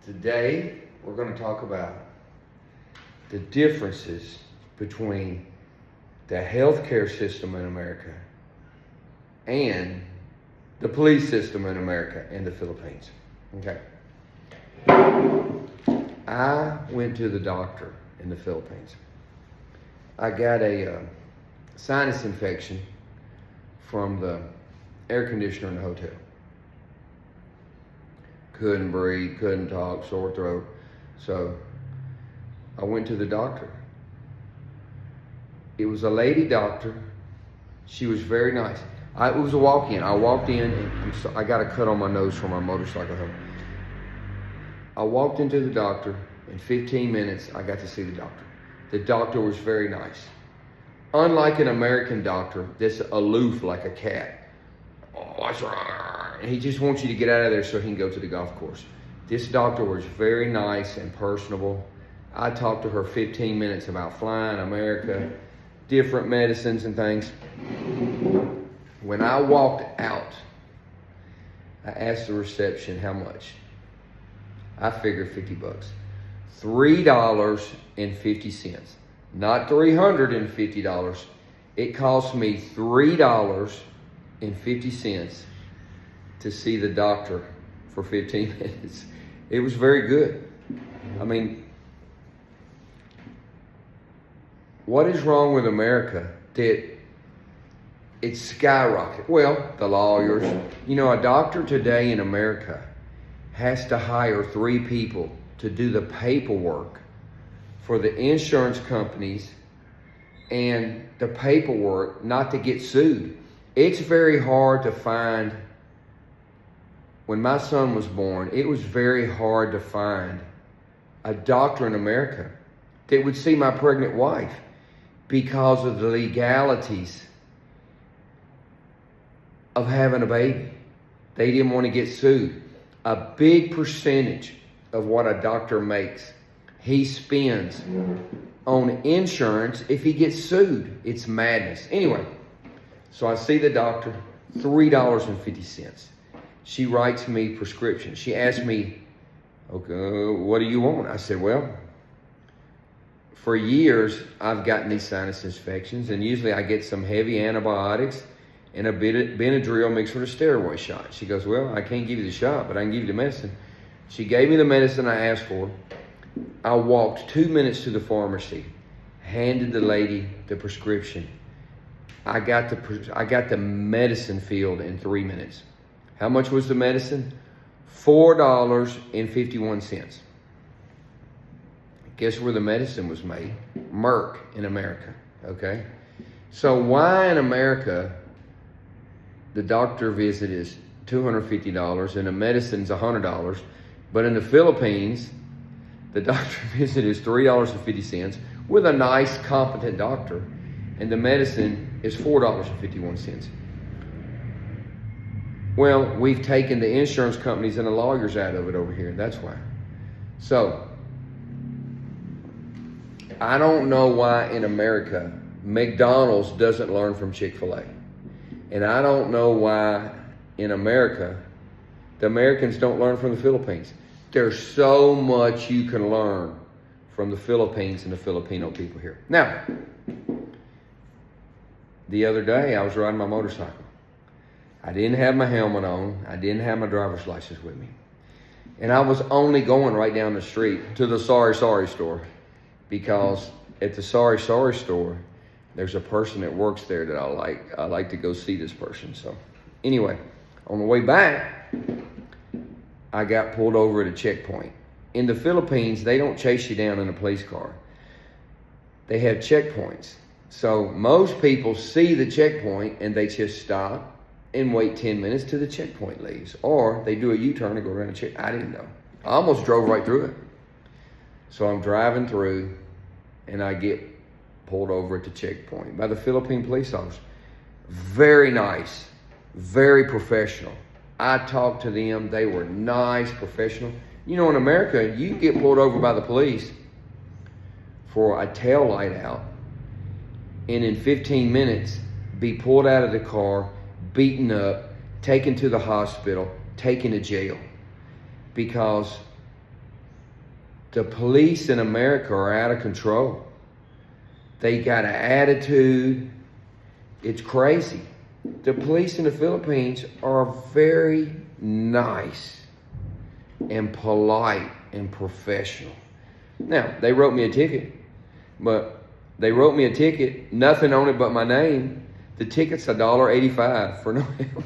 Today, we're going to talk about the differences between the healthcare system in America and the police system in America and the Philippines. Okay. I went to the doctor in the Philippines. I got a sinus infection from the air conditioner in the hotel. Couldn't breathe, couldn't talk, sore throat. So I went to the doctor. It was a lady doctor. She was very nice. It was a walk-in. I walked in, and I got a cut on my nose from my motorcycle helmet. I walked into the doctor. In 15 minutes, I got to see the doctor. The doctor was very nice. Unlike an American doctor that's aloof like a cat. Oh, what's wrong? And he just wants you to get out of there so he can go to the golf course. This doctor was very nice and personable. I talked to her 15 minutes about flying, America, different medicines and things. When I walked out, I asked the reception how much. I figured $50. $3.50. Not $350. It cost me $3.50 to see the doctor for 15 minutes. It was very good. I mean, what is wrong with America that it's skyrocketed? Well, the lawyers. You know, a doctor today in America has to hire 3 people to do the paperwork for the insurance companies and the paperwork not to get sued. It's very hard to find. When my son was born, it was very hard to find a doctor in America that would see my pregnant wife because of the legalities of having a baby. They didn't want to get sued. A big percentage of what a doctor makes, he spends on insurance if he gets sued. It's madness. Anyway, so I see the doctor, $3.50. She writes me prescription. She asked me, okay, what do you want? I said, well, for years, I've gotten these sinus infections, and usually I get some heavy antibiotics and a bit of Benadryl mixed with a steroid shot. She goes, well, I can't give you the shot, but I can give you the medicine. She gave me the medicine I asked for. I walked 2 minutes to the pharmacy, handed the lady the prescription. I got the medicine filled in 3 minutes. How much was the medicine? $4.51. Guess where the medicine was made? Merck in America, okay? So why in America the doctor visit is $250 and the medicine's $100, but in the Philippines, the doctor visit is $3.50 with a nice, competent doctor, and the medicine is $4.51. Well, we've taken the insurance companies and the lawyers out of it over here. That's why. So, I don't know why in America McDonald's doesn't learn from Chick-fil-A. And I don't know why in America the Americans don't learn from the Philippines. There's so much you can learn from the Philippines and the Filipino people here. Now, the other day I was riding my motorcycle. I didn't have my helmet on. I didn't have my driver's license with me. And I was only going right down the street to the Sorry store, because at the Sorry store, there's a person that works there that I like. I like to go see this person. So anyway, on the way back, I got pulled over at a checkpoint. In the Philippines, they don't chase you down in a police car. They have checkpoints. So most people see the checkpoint and they just stop and wait 10 minutes till the checkpoint leaves. Or they do a U-turn and go around the check. I didn't know. I almost drove right through it. So I'm driving through and I get pulled over at the checkpoint by the Philippine police officer. Very nice, very professional. I talked to them. They were nice, professional. You know, in America, you get pulled over by the police for a tail light out, and in 15 minutes, be pulled out of the car, beaten up, taken to the hospital, taken to jail, because The police in America are out of control. They got an attitude. It's crazy. The police in the Philippines are very nice and polite and professional. Now, they wrote me a ticket, nothing on it but my name. The ticket's $1.85 for no helmet.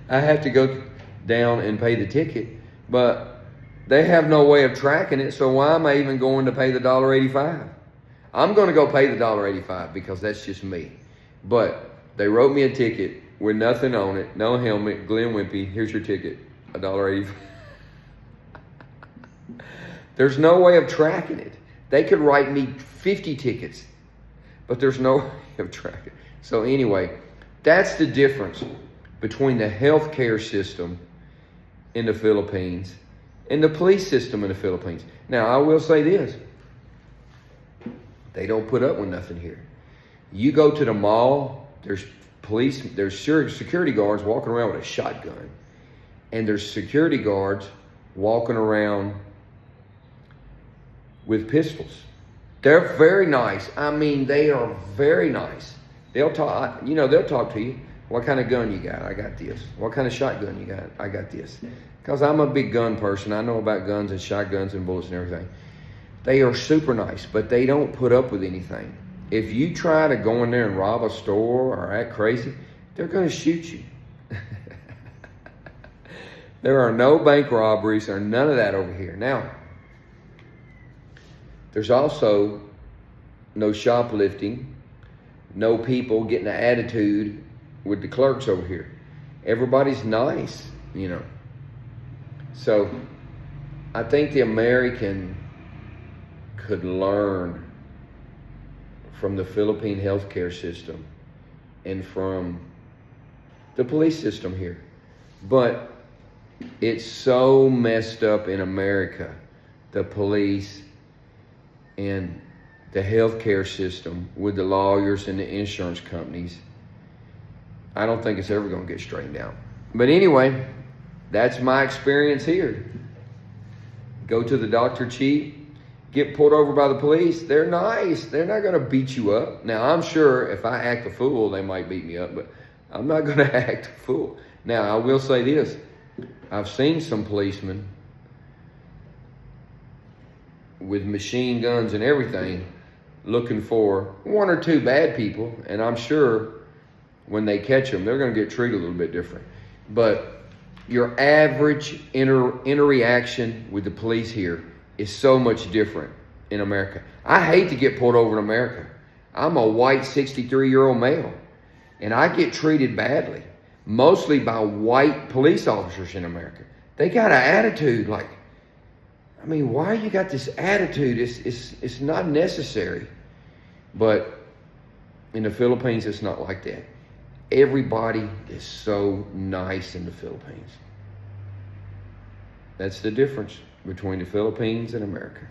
I have to go down and pay the ticket, but they have no way of tracking it, so why am I even going to pay the $1.85? I'm going to go pay the $1.85 because that's just me. But they wrote me a ticket with nothing on it, no helmet, Glenn Wimpy, here's your ticket, $1.85. There's no way of tracking it. They could write me 50 tickets, but there's no way of tracking it. So anyway, that's the difference between the healthcare system in the Philippines and the police system in the Philippines. Now, I will say this. They don't put up with nothing here. You go to the mall, there's security guards walking around with a shotgun. And there's security guards walking around with pistols. They're very nice. I mean, they are very nice. They'll talk to you. What kind of gun you got? I got this. What kind of shotgun you got? I got this. Because I'm a big gun person. I know about guns and shotguns and bullets and everything. They are super nice, but they don't put up with anything. If you try to go in there and rob a store or act crazy, they're going to shoot you. There are no bank robberies or none of that over here. Now, there's also no shoplifting, no people getting an attitude with the clerks over here. Everybody's nice, you know. So I think the American could learn from the Philippine healthcare system and from the police system here. But it's so messed up in America, the police and the healthcare system with the lawyers and the insurance companies. I don't think it's ever going to get straightened out. But anyway, that's my experience here. Go to the doctor cheap, get pulled over by the police. They're nice. They're not going to beat you up. Now, I'm sure if I act a fool, they might beat me up, but I'm not going to act a fool. Now, I will say this. I've seen some policemen with machine guns and everything looking for one or two bad people, and I'm sure when they catch them, they're going to get treated a little bit different. But your average interaction with the police here is so much different in America. I hate to get pulled over in America. I'm a white 63-year-old male, and I get treated badly, mostly by white police officers in America. They got an attitude like, I mean, why you got this attitude? It's not necessary. But in the Philippines, it's not like that. Everybody is so nice in the Philippines. That's the difference between the Philippines and America.